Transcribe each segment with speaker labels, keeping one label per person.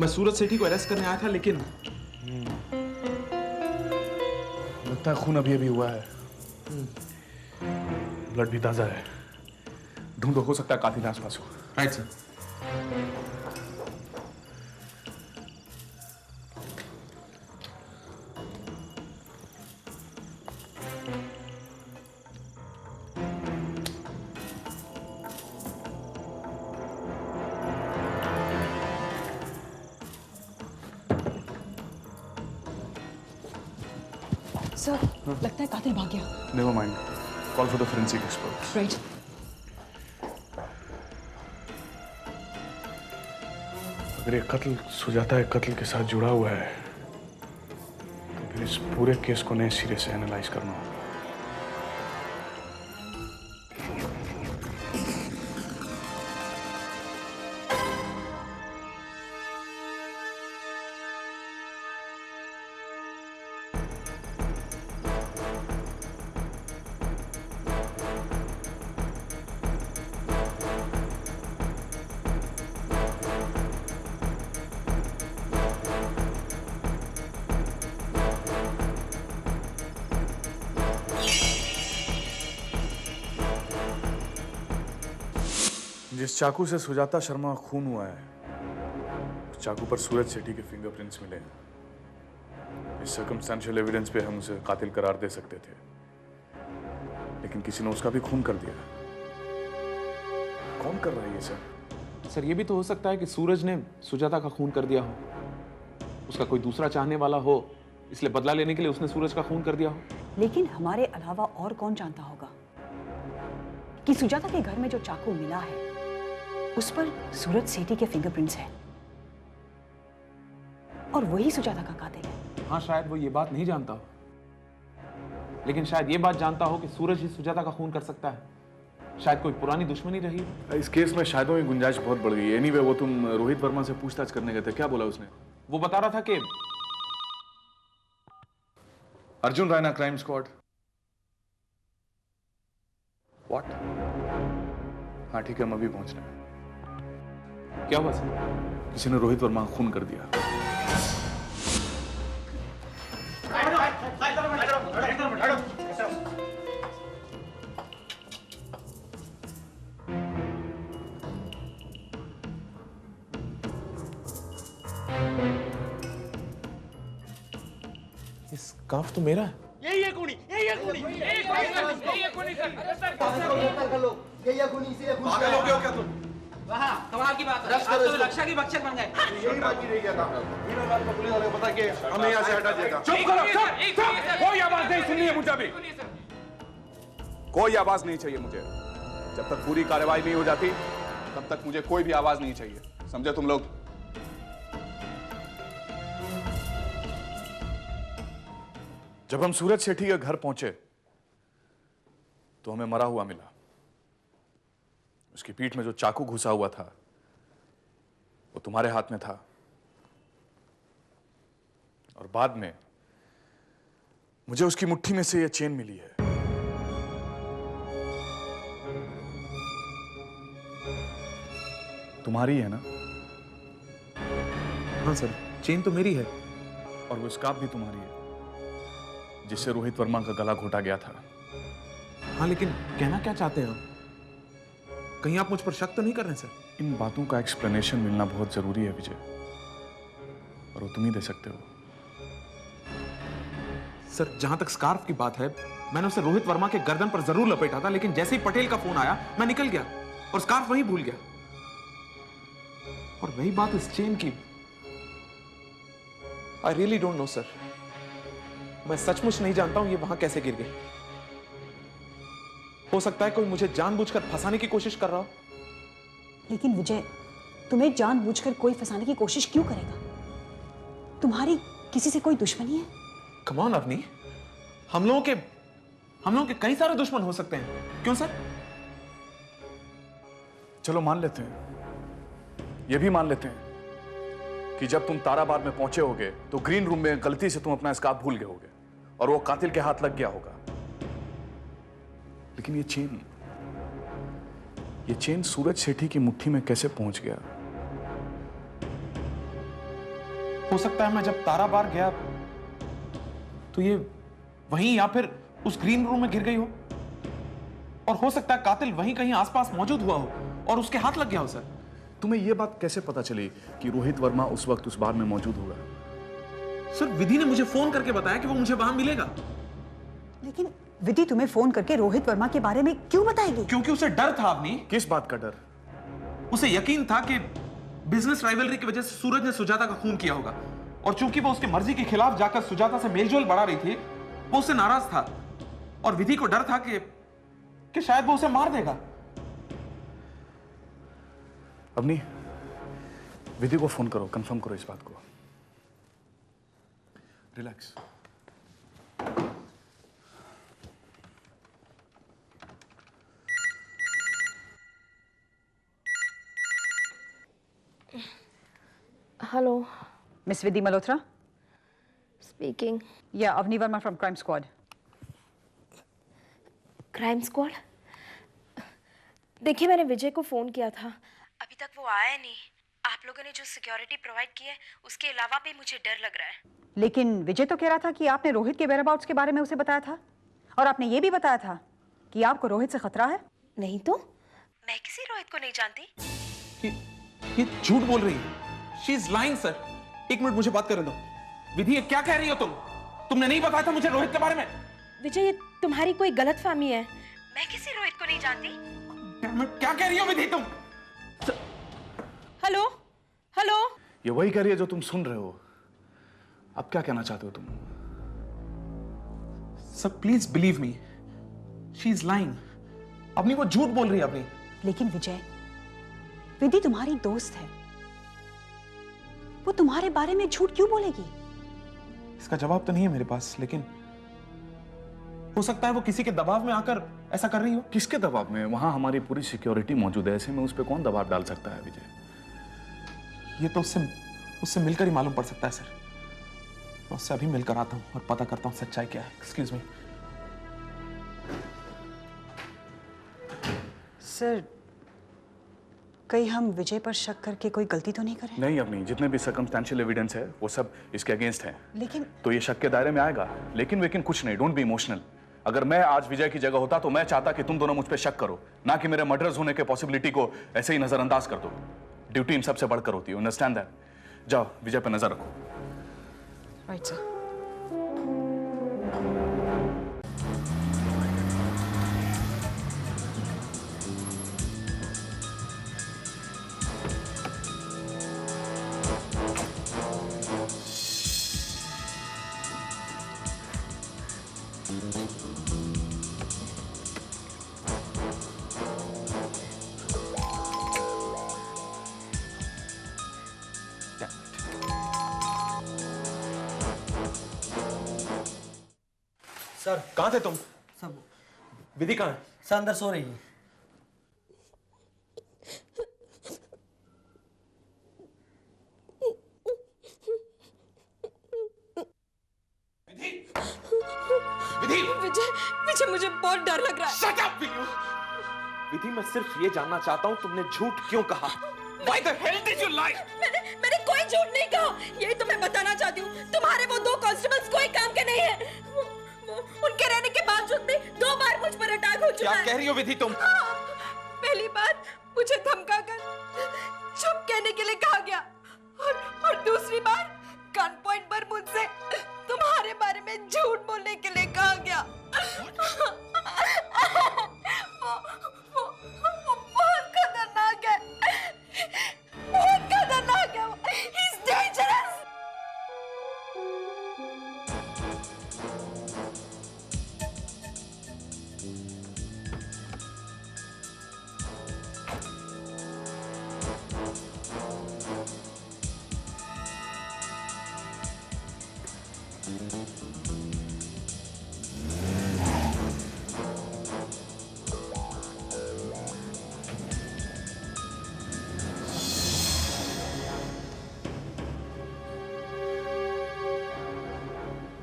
Speaker 1: मैं सूरज सेठी को अरेस्ट करने आया था, लेकिन
Speaker 2: लगता है खून अभी अभी हुआ है। ब्लड भी ताजा है। ढूंढो, हो सकता है कातिल आसपास हो।
Speaker 1: Right sir.
Speaker 3: सर, लगता है कातिल भाग गया।
Speaker 2: Never mind, call for the forensic expert.
Speaker 3: Right.
Speaker 2: अगर ये कत्ल सुजाता के कत्ल के साथ जुड़ा हुआ है तो फिर इस पूरे केस को नए सिरे से एनालाइज करना होगा। जिस चाकू से सुजाता शर्मा का खून हुआ है उस चाकू पर सूरज सेठी के फिंगरप्रिंट्स मिले हैं। इस सर्कमस्टेंशियल एविडेंस पे हम उसे कातिल करार दे सकते थे, लेकिन किसी ने उसका भी खून कर दिया। कौन कर रहा है ये सर?
Speaker 1: सर, ये भी तो हो सकता है कि सूरज ने सुजाता का खून कर दिया हो। उसका कोई दूसरा चाहने वाला हो, इसलिए बदला लेने के लिए उसने सूरज का खून कर दिया हो।
Speaker 3: लेकिन हमारे अलावा और कौन जानता होगा कि सुजाता के घर में जो चाकू मिला है उस पर सूरज सेठी के फिंगरप्रिंट्स हैं और वही सुजाता का कातिल है।
Speaker 1: हाँ, शायद वो ये बात नहीं जानता हो, लेकिन शायद ये बात जानता हो कि सूरज ही सुजाता का खून कर सकता है। शायद कोई पुरानी दुश्मनी रही।
Speaker 2: इस केस में शायदों की गुंजाइश बहुत बढ़ गई है। एनीवे, वो तुम रोहित वर्मा से पूछताछ करने गए थे, क्या बोला उसने?
Speaker 1: वो बता रहा था कि
Speaker 2: Arjun Raina, crime squad. What? हाँ ठीक है, हम अभी पहुंच रहे हैं।
Speaker 1: क्या हुआ सर?
Speaker 2: किसी ने रोहित वर्मा का खून कर दिया।
Speaker 1: ये स्कार्फ तो मेरा है।
Speaker 4: यही है खूनी, यही है खूनी, यही है खूनी सर। यही है खूनी, इसी है खूनी।
Speaker 5: पागल हो गए हो क्या तुम?
Speaker 4: वहाँ कमाल की बात है, आप तो रक्षा की भक्षक बन गए।
Speaker 5: यही बात की रही क्या था? बिना बात का पुलिस वाले को पता कि हमें यहाँ से हटा दिया था।
Speaker 2: चुप करो, चुप! कोई आवाज नहीं सुननी है मुझे अभी। कोई आवाज नहीं चाहिए मुझे। जब तक पूरी कार्रवाई नहीं हो जाती तब तक मुझे कोई भी आवाज नहीं चाहिए, समझे तुम लोग? जब हम सूरज सेठी के घर पहुंचे तो हमें मरा हुआ मिला। उसकी पीठ में जो चाकू घुसा हुआ था वो तुम्हारे हाथ में था, और बाद में मुझे उसकी मुट्ठी में से यह चेन मिली है। तुम्हारी है ना?
Speaker 1: हाँ सर, चेन तो मेरी है।
Speaker 2: और वो स्कार्फ भी तुम्हारी है जिससे रोहित वर्मा का गला घोटा गया था।
Speaker 1: हाँ, लेकिन कहना क्या चाहते हैं आप? कहीं आप मुझ पर शक तो नहीं कर रहे हैं सर?
Speaker 2: इन बातों का एक्सप्लेनेशन मिलना बहुत जरूरी है विजय, और वो तुम ही दे सकते हो।
Speaker 1: सर, जहां तक स्कार्फ की बात है, मैंने उसे रोहित वर्मा के गर्दन पर जरूर लपेटा था, लेकिन जैसे ही पटेल का फोन आया मैं निकल गया और स्कार्फ वहीं भूल गया। और वही बात इस चेन की। I really don't know sir. मैं सचमुच नहीं जानता हूं ये वहां कैसे गिर गई। हो सकता है कोई मुझे जानबूझकर फंसाने की कोशिश कर रहा हो।
Speaker 3: लेकिन विजय, तुम्हें जानबूझकर कोई फंसाने की कोशिश क्यों करेगा? तुम्हारी किसी से कोई दुश्मनी है?
Speaker 1: कम ऑन अवनी, हम लोगों के कई सारे दुश्मन हो सकते हैं, क्यों सर?
Speaker 2: चलो मान लेते हैं, ये भी मान लेते हैं कि जब तुम ताराबाद में पहुंचे होगे तो ग्रीन रूम में गलती से तुम अपना स्कार्फ भूल गए होगे और वो कातिल के हाथ लग गया होगा। लेकिन ये चेन सूरज सेठी की मुट्ठी में कैसे पहुंच गया?
Speaker 1: हो सकता है मैं जब तारा बार गया तो ये वहीं या फिर उस ग्रीन रूम में गिर गई हो, और हो सकता है कातिल वहीं कहीं आसपास मौजूद हुआ हो और उसके हाथ लग गया हो। सर,
Speaker 2: तुम्हें यह बात कैसे पता चली कि रोहित वर्मा उस वक्त उस बार में मौजूद होगा?
Speaker 1: सर, विधि ने मुझे फोन करके बताया कि वो मुझे वहां मिलेगा।
Speaker 3: लेकिन विधि तुम्हें फोन करके रोहित वर्मा के बारे में क्यों बताएगी?
Speaker 1: क्योंकि उसे डर था। अपनी
Speaker 2: किस बात का डर?
Speaker 1: उसे यकीन था कि बिजनेस राइवलरी की वजह से सूरज ने सुजाता का खून किया होगा, और चूंकि वो उसकी मर्जी के खिलाफ जाकर सुजाता से मेलजोल बढ़ा रही थी, वो उससे नाराज था और विधि को डर था कि शायद वो उसे मार देगा।
Speaker 2: अवनी, विधि को फोन करो, कंफर्म करो इस बात को। Relax.
Speaker 6: Hello,
Speaker 3: miss Vidhi Malhotra?
Speaker 6: Speaking.
Speaker 3: या Avni Verma from crime squad.
Speaker 6: Crime squad? देखिए, मैंने विजय को फोन किया था, अभी तक वो आया नहीं। आप लोगों ने जो सिक्योरिटी प्रोवाइड की है उसके अलावा भी मुझे डर लग रहा है।
Speaker 3: लेकिन विजय तो कह रहा था कि आपने रोहित के वेयरअबाउट्स के बारे में उसे बताया था, और आपने ये भी बताया था कि आपको रोहित से खतरा है।
Speaker 6: नहीं तो मैं किसी रोहित को नहीं जानती।
Speaker 1: ये झूठ बोल रही है। She is lying. सर, एक मिनट मुझे बात करने दो। विधि, ये क्या कह रही हो तुम? तुमने नहीं बताया था मुझे रोहित के बारे में?
Speaker 6: विजय, ये तुम्हारी कोई गलतफहमी है, मैं किसी रोहित को नहीं जानती।
Speaker 1: क्या कह रही हो विधि तुम?
Speaker 6: हेलो हेलो,
Speaker 2: ये वही कह रही है जो तुम सुन रहे हो। अब क्या कहना चाहते हो तुम?
Speaker 1: Sir, please believe me, she is lying. अपनी वो झूठ बोल रही है अपनी।
Speaker 3: लेकिन विजय, विधि तुम्हारी दोस्त है, वो तुम्हारे बारे में झूठ क्यों बोलेगी?
Speaker 1: इसका जवाब तो नहीं है मेरे पास, लेकिन हो सकता है वो किसी के दबाव में आकर ऐसा कर रही हो।
Speaker 2: किसके दबाव में? वहां हमारी पूरी सिक्योरिटी मौजूद है, ऐसे में उस पर कौन दबाव डाल सकता है विजय?
Speaker 1: ये तो उससे मिलकर ही मालूम पड़ सकता है सर। मैं उससे अभी मिलकर आता हूं और पता करता हूं सच्चाई क्या है। Excuse me.
Speaker 3: सर, कहीं हम विजय पर शक करके कोई गलती तो नहीं करें?
Speaker 2: नहीं अपनी, जितने भी सर्कमस्टेंशियल एविडेंस है वो सब इसके अगेंस्ट है।
Speaker 3: लेकिन
Speaker 2: तो ये शक के दायरे में आएगा। लेकिन कुछ नहीं, डोंट बी इमोशनल। अगर मैं आज विजय की जगह होता तो मैं चाहता कि तुम दोनों मुझ पे शक करो, ना कि मेरे मर्डर्स होने के पॉसिबिलिटी को ऐसे ही नजरअंदाज कर दो। ड्यूटी इन सबसे बढ़कर होती है, अंडरस्टैंड दैट। जाओ, विजय पे नजर रखो।
Speaker 3: Right sir.
Speaker 5: सर,
Speaker 1: कहां थे तुम?
Speaker 5: सब
Speaker 1: विधि कहां है?
Speaker 5: सर अंदर सो रही है।
Speaker 1: विधि!
Speaker 6: विजय, विजय, मुझे बहुत डर लग रहा है।
Speaker 1: Shut up, will you? विधि, मैं सिर्फ ये जानना चाहता हूं तुमने झूठ क्यों कहा? Why the hell did you lie?
Speaker 6: मैंने कोई झूठ नहीं कहा, यही तो मैं बताना चाहती हूँ। तुम्हारे वो 2 कांस्टेबल्स कोई काम के नहीं है। वो उनके रहने के बावजूद भी 2 बार मुझ पर अटैक हो चुका
Speaker 1: क्या
Speaker 6: है।
Speaker 1: कह रही हो विधि तुम?
Speaker 6: हाँ, पहली बार मुझे धमकाकर चुप कहने के लिए कहा गया, और दूसरी बार गन पॉइंट पर मुझसे तुम्हारे बारे में झूठ बोलने के लिए कहा गया। वो बहुत खतरनाक है, बहुत खतरनाक है। He's dangerous.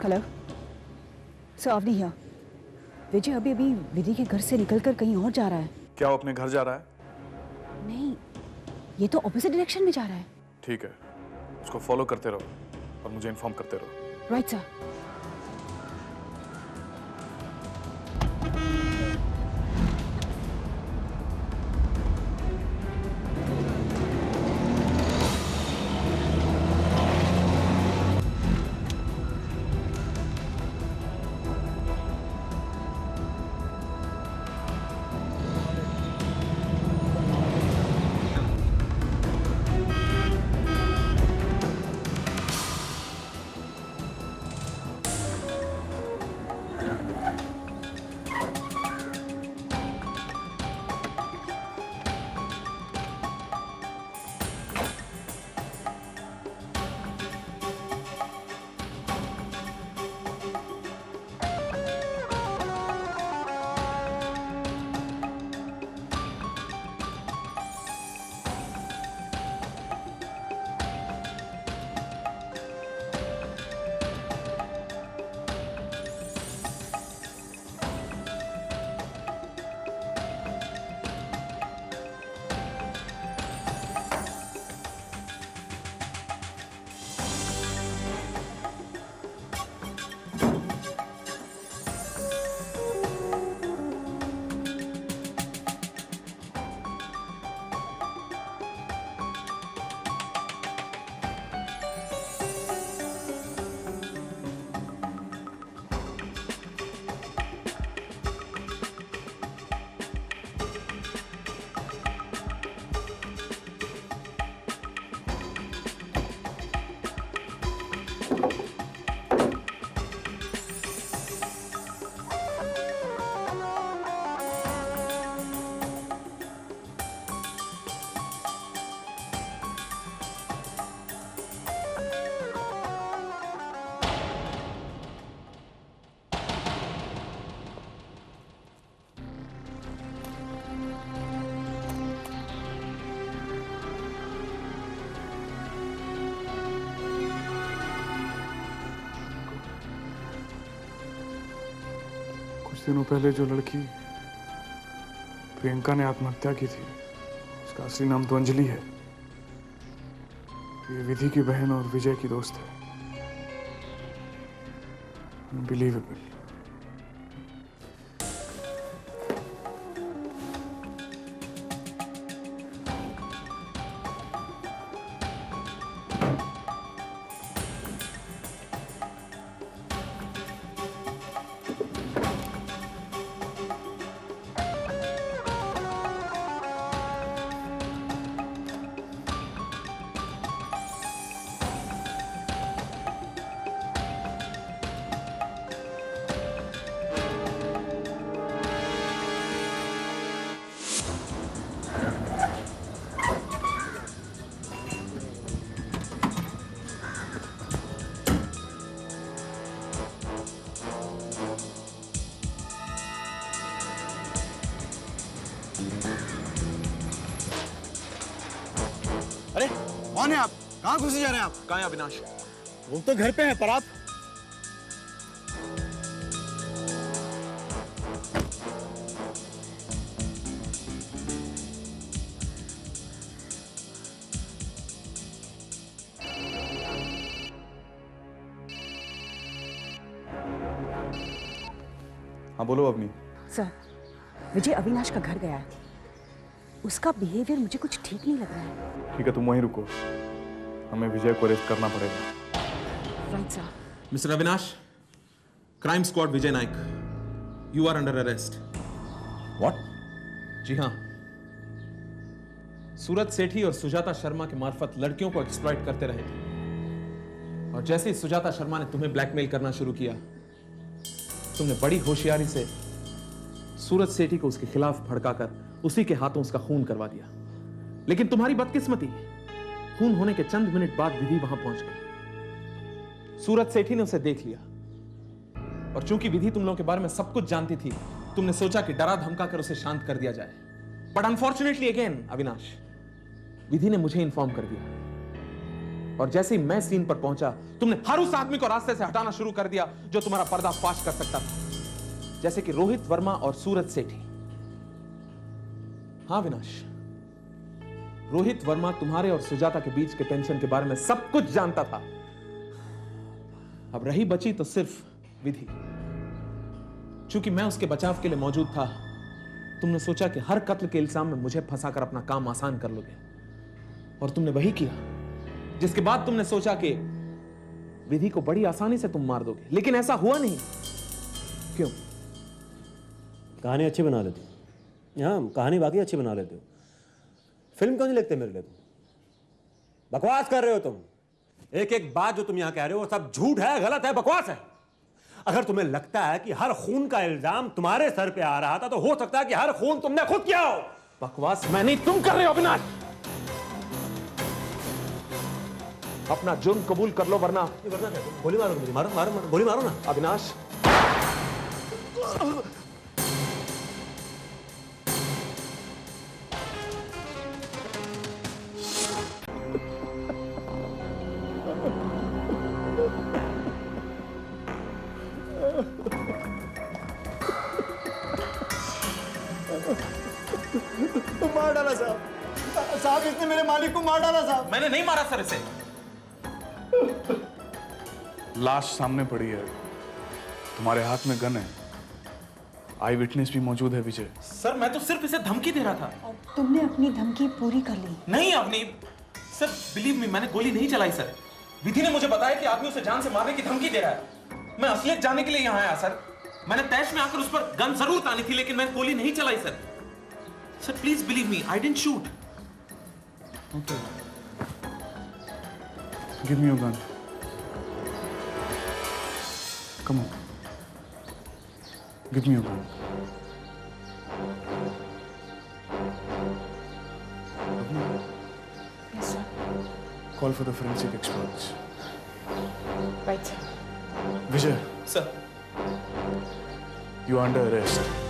Speaker 3: Hello sir, Avani here. Vijay अभी विधि के घर से निकलकर कहीं और जा रहा है।
Speaker 2: क्या वो अपने घर जा रहा है?
Speaker 3: नहीं, ये तो ऑपोजिट डायरेक्शन में जा रहा है।
Speaker 2: ठीक है, उसको फॉलो करते रहो। और मुझे इन्फॉर्म करते रहो।
Speaker 3: Right sir.
Speaker 2: कुछ दिनों पहले जो लड़की प्रियंका ने आत्महत्या की थी, उसका असली नाम तो अंजलि है। ये विधि की बहन और विजय की दोस्त है। अनबिलीवेबल।
Speaker 5: अरे कौन है आप? कहाँ घुसे जा रहे हैं आप?
Speaker 1: कहाँ है अविनाश?
Speaker 5: वो तो घर पे हैं, पर आप?
Speaker 2: हाँ बोलो अवनी।
Speaker 3: सर, विजय अविनाश का घर गया है। उसका बिहेवियर मुझे कुछ ठीक नहीं लग रहा है।
Speaker 2: ठीक है, तुम वहीं रुको, हमें विजय को अरेस्ट करना पड़ेगा।
Speaker 3: Right sir.
Speaker 1: Mister Avinash, crime squad Vijay Nayak, you are under arrest.
Speaker 5: What?
Speaker 1: जी हाँ, सूरज सेठी और सुजाता शर्मा के मार्फत लड़कियों को एक्सप्लॉइट करते रहे थे, और जैसे ही सुजाता शर्मा ने तुम्हें ब्लैकमेल करना शुरू किया, तुमने बड़ी होशियारी से सूरज सेठी को उसके खिलाफ भड़काकर उसी के हाथों उसका खून करवा दिया। लेकिन तुम्हारी बदकिस्मती, खून होने के चंद मिनट बाद विधि वहां पहुंच गई। सूरज सेठी ने उसे देख लिया, और चूंकि विधि तुम लोगों के बारे में सब कुछ जानती थी, तुमने सोचा कि डरा धमका कर उसे शांत कर दिया जाए। बट अनफॉर्चुनेटली अगेन अविनाश, विधि ने मुझे इन्फॉर्म कर दिया, और जैसे ही मैं सीन पर पहुंचा, तुमने हर उस आदमी को रास्ते से हटाना शुरू कर दिया जो तुम्हारा पर्दाफाश कर सकता था, जैसे कि रोहित वर्मा और सूरज सेठी। हाँ अविनाश, रोहित वर्मा तुम्हारे और सुजाता के बीच के टेंशन के बारे में सब कुछ जानता था, अब रही बची तो सिर्फ विधि। चूंकि मैं उसके बचाव के लिए मौजूद था, तुमने सोचा कि हर कत्ल के इल्जाम में मुझे फंसाकर अपना काम आसान कर लोगे, और तुमने वही किया। जिसके बाद तुमने सोचा कि विधि को बड़ी आसानी से तुम मार दोगे, लेकिन ऐसा हुआ नहीं। क्यों?
Speaker 7: कहानी अच्छी बना लेते हो। हाँ, कहानी वाकई अच्छी बना लेते हो। फिल्म क्यों नहीं लिखते मेरे लिए? तुम बकवास कर रहे हो। तुम एक एक बात जो तुम यहां कह रहे हो वो सब झूठ है, गलत है, बकवास है। अगर तुम्हें लगता है कि हर खून का इल्जाम तुम्हारे सर पे आ रहा था, तो हो सकता है कि हर खून तुमने खुद किया हो।
Speaker 1: बकवास मैं नहीं, तुम कर रहे हो अविनाश। अपना जुर्म कबूल कर लो, वरना
Speaker 7: वरना क्या? गोली मारो मुझे, मारो मारो मारो, गोली मारो ना।
Speaker 1: अविनाश,
Speaker 5: मार डाला साहब। साहब इसने मेरे मालिक को मार डाला साहब।
Speaker 1: मैंने नहीं मारा सर इसे।
Speaker 2: लाश सामने पड़ी है, तुम्हारे हाथ में गन है, आई विटनेस भी मौजूद है विजय।
Speaker 1: सर मैं तो सिर्फ इसे धमकी दे रहा था।
Speaker 3: तुमने अपनी धमकी पूरी कर ली।
Speaker 1: नहीं अवनी, सर बिलीव मी, मैंने गोली नहीं चलाई सर। विधि ने मुझे बताया कि आदमी उसे जान से मारने की धमकी दे रहा है। मैं असलियत जानने के लिए यहाँ आया सर। मैंने तैश में आकर उस पर गन जरूर तानी थी, लेकिन मैंने गोली नहीं चलाई sir. Sir please believe me, I didn't shoot.
Speaker 2: Okay. Give me your gun. Come on. Give me your gun.
Speaker 3: Yes, sir.
Speaker 2: Call for the forensic experts.
Speaker 3: Right, sir.
Speaker 2: Vijay,
Speaker 1: sir
Speaker 2: you are under arrest.